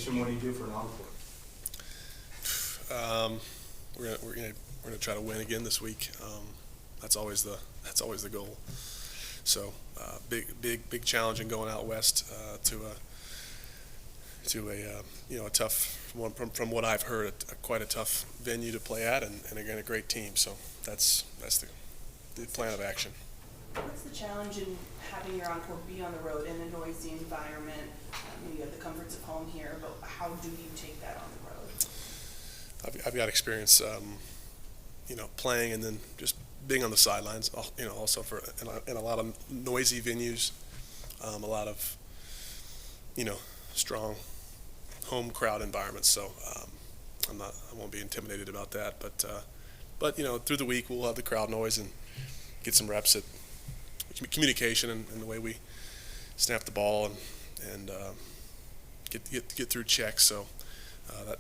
and what do you do for an encore? We're gonna try to win again this week. That's always the goal. So big challenge in going out west to a tough one from what I've heard, quite a tough venue to play at, and again a great team. So that's the plan of action. What's the challenge in having your encore be on the road in a noisy environment? You have the comforts of home here, but how do you take that on the road? I've got experience, playing and then just being on the sidelines. Also in a lot of noisy venues, a lot of strong home crowd environments. So I won't be intimidated about that. But through the week we'll have the crowd noise and get some reps at communication and the way we snap the ball and get through checks. So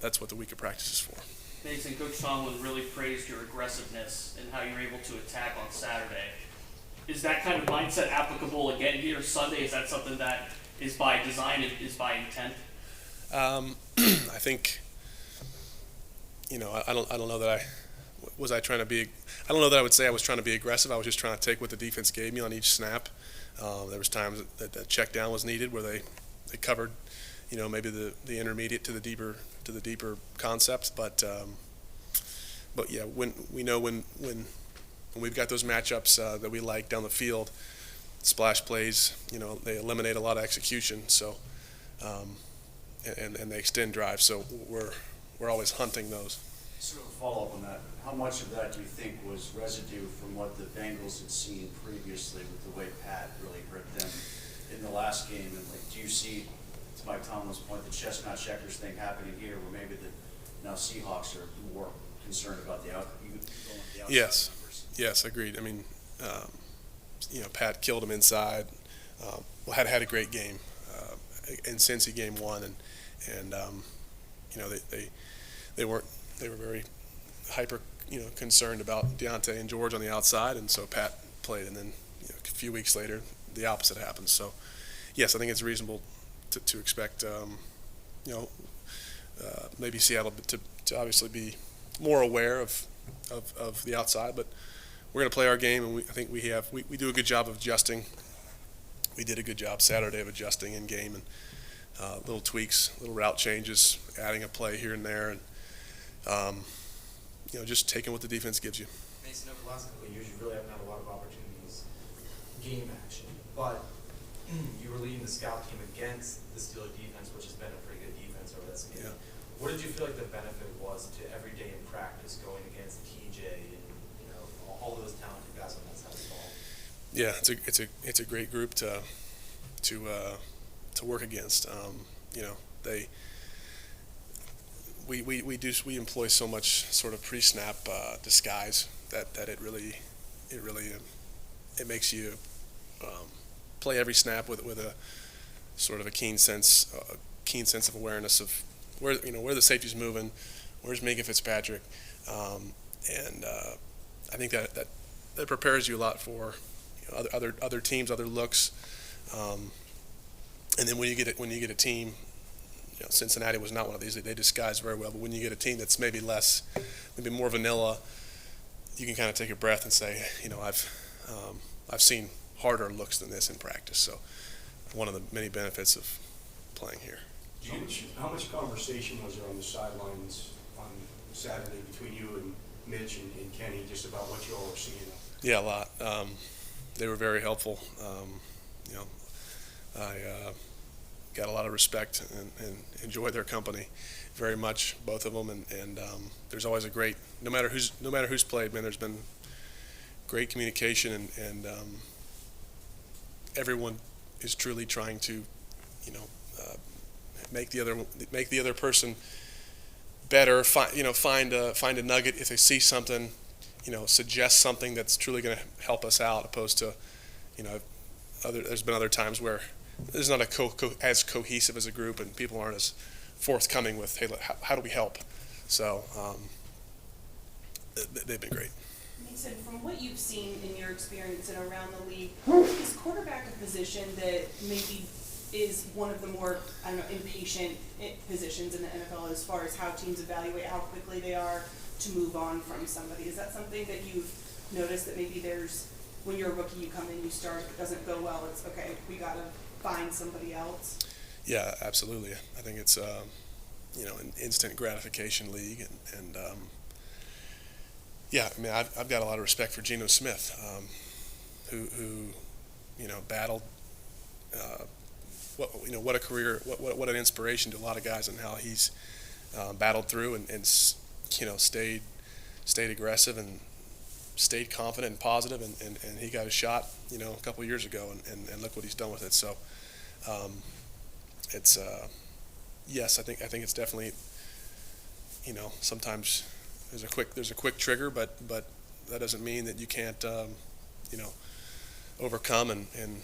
that's what the week of practice is for. Mason, Coach Tomlin really praised your aggressiveness and how you were able to attack on Saturday. Is that kind of mindset applicable again here Sunday? Is that something that is by design and is by intent? I think I don't know that I don't know that I would say I was trying to be aggressive. I was just trying to take what the defense gave me on each snap. There was times that check down was needed where they covered, maybe the intermediate to the deeper concepts. But yeah, when we've got those matchups that we like down the field, splash plays, they eliminate a lot of execution. So and they extend drives. So we're always hunting those. Sort of a follow-up on that. How much of that do you think was residue from what the Bengals had seen previously with the way Pat really hurt them in the last game? And do you see, to Mike Tomlin's point, the chestnut checkers thing happening here, where maybe now Seahawks are more concerned about the outside? Yes, agreed. I mean, Pat killed him inside. Had a great game in Cincy game one, and they were very hyper, concerned about Deontay and George on the outside, and so Pat played. And then a few weeks later, the opposite happened. So, yes, I think it's reasonable to expect, maybe Seattle to obviously be more aware of the outside. But we're going to play our game, and I think we do a good job of adjusting. We did a good job Saturday of adjusting in game and little tweaks, little route changes, adding a play here and there, and just taking what the defense gives you. Mason, over the last couple of years, you really haven't had a lot of opportunities, game action, but you were leading the scout team against the Steelers defense, which has been a pretty good defense over that season. Yeah. What did you feel like the benefit was to every day in practice going against TJ and all those talented guys on that side of the ball? Yeah, it's a great group to work against. We employ so much sort of pre-snap disguise that it really makes you play every snap with a sort of a keen sense of awareness of where the safety's moving, where's Minka Fitzpatrick, and I think that prepares you a lot for other teams, other looks, and then when you get a team. Cincinnati was not one of these. They disguise very well. But when you get a team that's maybe more vanilla, you can kind of take a breath and say, I've seen harder looks than this in practice. So one of the many benefits of playing here. How much conversation was there on the sidelines on Saturday between you and Mitch and Kenny just about what you all were seeing? Yeah, a lot. They were very helpful. I got a lot of respect and enjoy their company very much, both of them. And there's always a great, no matter who's played, man, there's been great communication and everyone is truly trying to, make the other person better. Find a nugget if they see something, suggest something that's truly going to help us out. Opposed to, there's been other times where there's not as cohesive as a group, and people aren't as forthcoming with, hey, how do we help? So they've been great. Mason, from what you've seen in your experience and around the league, is quarterback a position that maybe is one of the more, I don't know, impatient positions in the NFL as far as how teams evaluate how quickly they are to move on from somebody. Is that something that you've noticed, that maybe there's, when you're a rookie, you come in, you start, if it doesn't go well, it's okay, we gotta find somebody else? Yeah, absolutely. I think it's an instant gratification league, and yeah, I mean, I've got a lot of respect for Geno Smith, who battled. What a career! What an inspiration to a lot of guys, and how he's battled through and stayed aggressive and stayed confident and positive, and he got a shot a couple of years ago, and look what he's done with it. So it's yes, I think it's definitely sometimes there's a quick trigger, but that doesn't mean that you can't overcome and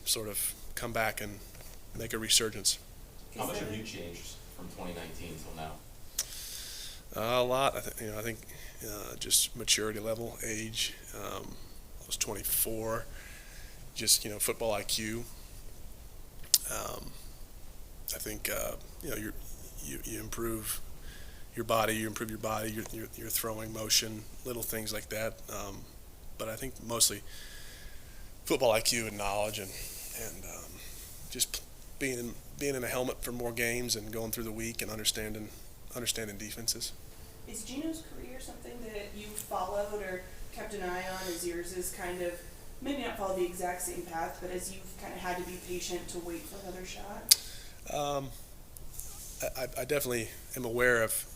sort of come back and make a resurgence. How much have you changed from 2019 till now? A lot. I think just maturity level, age. I was 24. Just football IQ. I think you improve your body. You improve your body. Your throwing motion, little things like that. But I think mostly football IQ and knowledge, and just being in a helmet for more games and going through the week and understanding defenses. Is Geno's career something that you followed or kept an eye on, as yours is kind of, maybe not follow the exact same path, but as you've kind of had to be patient to wait for another shot? I definitely am aware of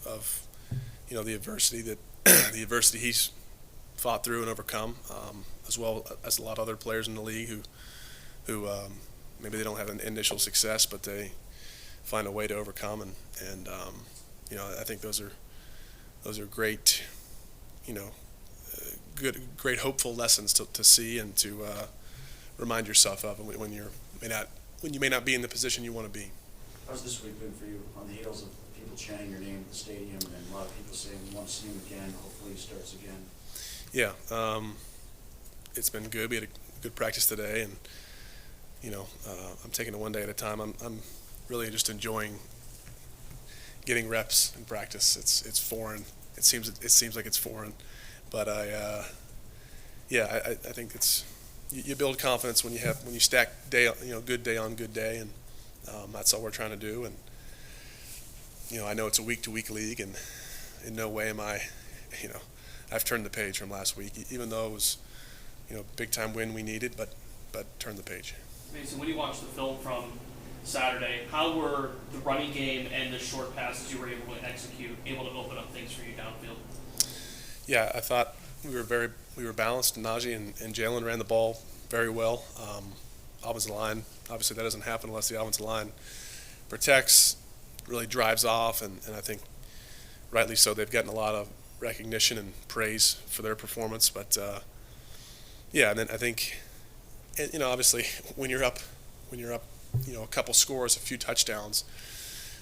the adversity he's fought through and overcome, as well as a lot of other players in the league who maybe they don't have an initial success, but they find a way to overcome, and I think those are great, great hopeful lessons to see and to remind yourself of when you may not be in the position you want to be. How's this week been for you, on the heels of people chanting your name at the stadium and a lot of people saying we want to see him again, hopefully he starts again? Yeah, it's been good. We had a good practice today, and I'm taking it one day at a time. I'm really just enjoying getting reps in practice. It's foreign. It seems like it's foreign, but I think it's you build confidence when you stack good day on good day, and that's all we're trying to do. And I know it's a week-to-week league, and in no way am I, I've turned the page from last week, even though it was big time win we needed, but turned the page. Mason, when you watched the film from Saturday, how were the running game and the short passes you were able to execute able to open up things for you downfield? Yeah, I thought we were balanced. Najee and Jalen ran the ball very well. Offensive line, obviously that doesn't happen unless the offensive line protects, really drives off, and I think rightly so. They've gotten a lot of recognition and praise for their performance, but and then I think, obviously when you're up, a couple scores, a few touchdowns,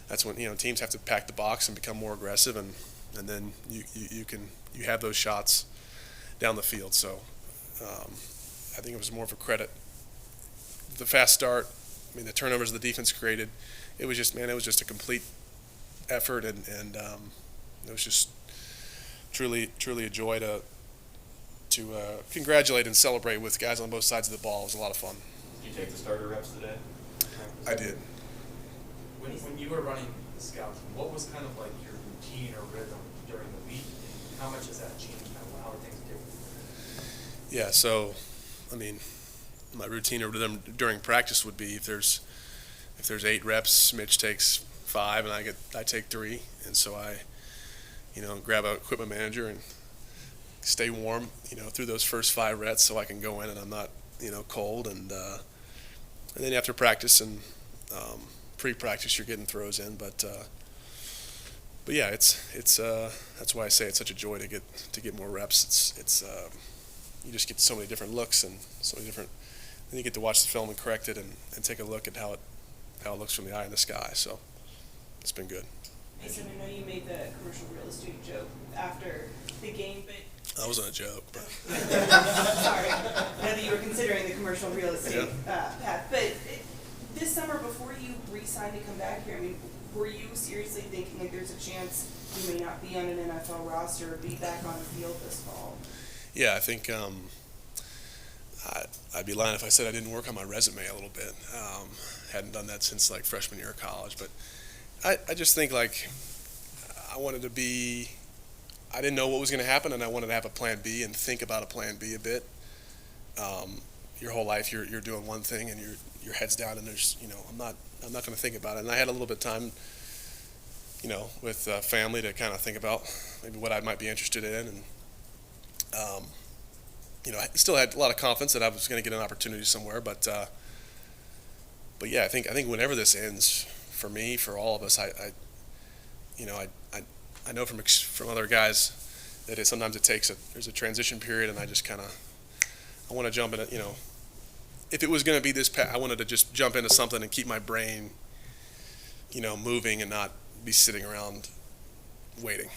that's when teams have to pack the box and become more aggressive, and then you have those shots down the field. So I think it was more of a credit. The fast start, the turnovers the defense created, it was just a complete effort, and it was just truly a joy to congratulate and celebrate with guys on both sides of the ball. It was a lot of fun. Did you take the starter reps today? I did. When you were running the scout team, what was kind of like your routine or rhythm during the week, and how much has that changed? How are things different? Yeah, so my routine or rhythm during practice would be if there's 8 reps, Mitch takes 5 and I take 3, and so I grab an equipment manager and stay warm through those first 5 reps so I can go in and I'm not cold, and then after practice and pre-practice you're getting throws in, but yeah, it's that's why I say it's such a joy to get more reps. It's you just get so many different looks and so many different. Then you get to watch the film and correct it and take a look at how it looks from the eye in the sky. So it's been good. Mason, I know you made the commercial real estate joke after the game, but That wasn't a joke, but sorry, I know that you were considering the commercial real estate path, but this summer, before you re-signed to come back here, I mean, were you seriously thinking like there's a chance you may not be on an NFL roster or be back on the field this fall? Yeah, I think I'd be lying if I said I didn't work on my resume a little bit. Hadn't done that since like freshman year of college, but I just think like I wanted to be. I didn't know what was going to happen, and I wanted to have a plan B and think about a plan B a bit. Your whole life, you're doing one thing, and your head's down, and there's I'm not going to think about it. And I had a little bit of time, with family to kind of think about maybe what I might be interested in, and I still had a lot of confidence that I was going to get an opportunity somewhere, but yeah, I think whenever this ends, for me, for all of us, I know from other guys that sometimes there's a transition period, and I just kind of I want to jump in it. If it was going to be this I wanted to just jump into something and keep my brain, moving and not be sitting around waiting.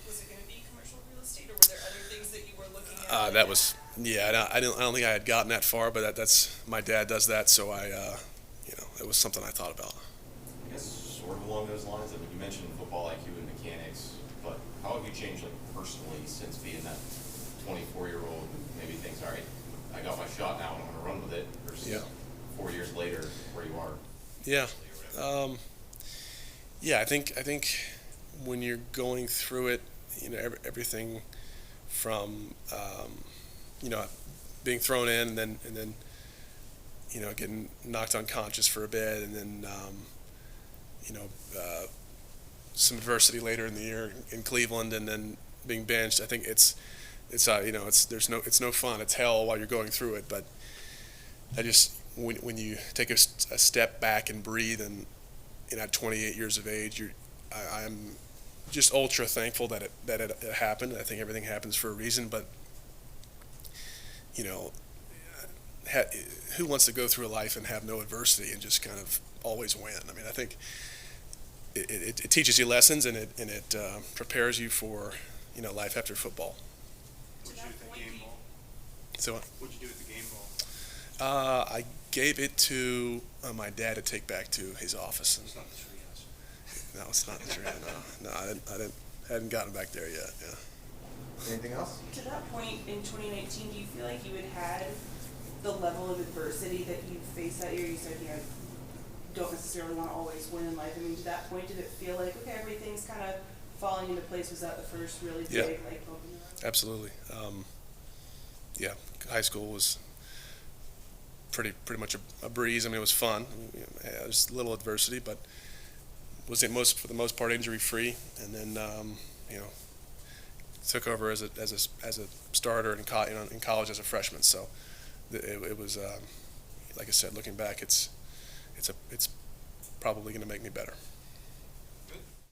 Was it going to be commercial real estate, or were there other things that you were looking at? That was I don't think I had gotten that far, but that's my dad does that, so it was something I thought about. I guess sort of along those lines, I mean, you mentioned football IQ and mechanics, but how have you changed, like, personally since being that 24-year-old who maybe thinks, all right, I got my shot now and I'm going to run with it, versus 4 years later where you are? Yeah. I think when you're going through it, everything from being thrown in and then getting knocked unconscious for a bit, and then some adversity later in the year in Cleveland, and then being benched. I think it's no fun. It's hell while you're going through it. But I just when you take a step back and breathe, and at 28 years of age, I'm just ultra thankful that it happened. I think everything happens for a reason, but who wants to go through a life and have no adversity and just kind of always win? I mean, I think it teaches you lessons, and it prepares you for life after football. What'd you do with the game ball? So What'd you do with the game ball? I gave it to my dad to take back to his office. It's not the treehouse. No, it's not true. No, I hadn't gotten back there yet. Yeah. Anything else? To that point in 2019, do you feel like you had the level of adversity that you faced that year? You said, don't necessarily want to always win in life. I mean, to that point, did it feel like, okay, everything's kind of falling into place? Was that the first really big light bulb in the road? Absolutely. High school was pretty much a breeze. I mean, it was fun. There was a little adversity, but was for the most part injury free. And then took over as a starter in college as a freshman. So it was like I said, looking back, it's probably going to make me better.